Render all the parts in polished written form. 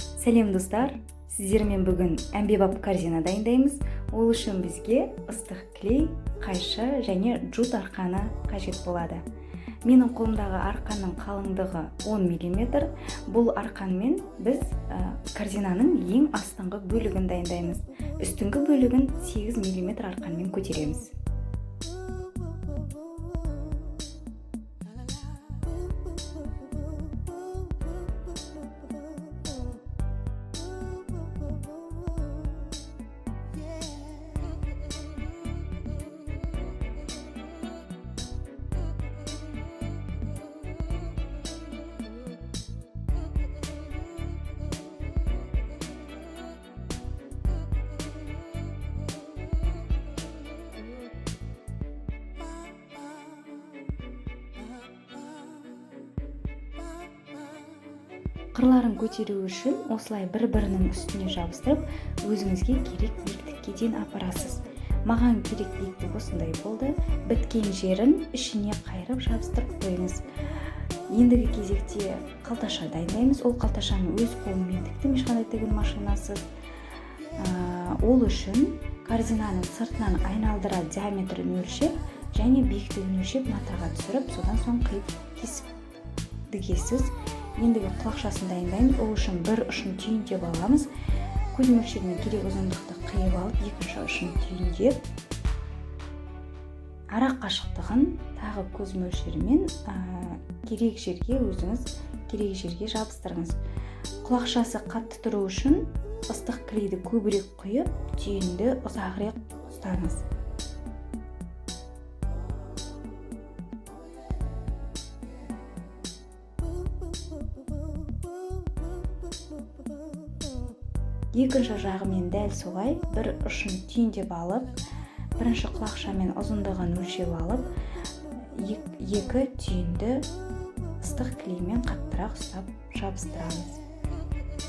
Сәлем достар, сіздермен бүгін әмбебап корзина дайындаймыз. Ол үшін бізге ыстық клей, қайшы және жут арқаны қажет болады. Менің қолымдағы арқанның қалыңдығы 10 мм. Бұл арқанмен біз корзинаның ең астыңғы бөлігін дайындаймыз. Үстіңгі бөлігін 8 мм арқанмен көтереміз. Қырларын көтеру үшін осылай бір-бірінің үстіне жабыстырып, өзіңізге керек биіктікке дейін апарасыз. Маған керек биіктік осындай болды. Біткен жерін ішіне қайырып жабыстырып қойыңыз. Ендігі кезекте қалташа дайындаймыз. Ол қалташаны өз қолыммен тіктім, ешқандай тігін машинасыз. Ол үшін корзинаның сыртынан айналдыра диаметрін өлшеп және биіктігін өлшеп матаға түсіріп, содан соң қиып кесіп тігесіз. Ендігі құлақшасын дайындаймыз. Ол үшін бір ұшын түйіндеп аламыз. Көз мөлшеріне керек ұзындықты қиып алып, екінші ұшын түйіндеп, ара қашықтығын тағы көз мөлшерімен керек жерге жабыстырыңыз. Құлақшасы қатты тұру үшін ыстық клейді көбірек құйып, түйінді ұзағырақ ұстаңыз. Екінші жағымен дәл солай бір ұшын түйіндеп алып, бірінші құлақшамен ұзындығын өлшеп алып, екі түйінді ыстық клеймен қаттырақ ұстап жабыстырамыз.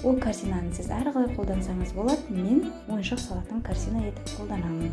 Ол корзинаны сіз әрі қалай қолдансаңыз болады, мен ойыншық салатын корзина етіп қолданамын.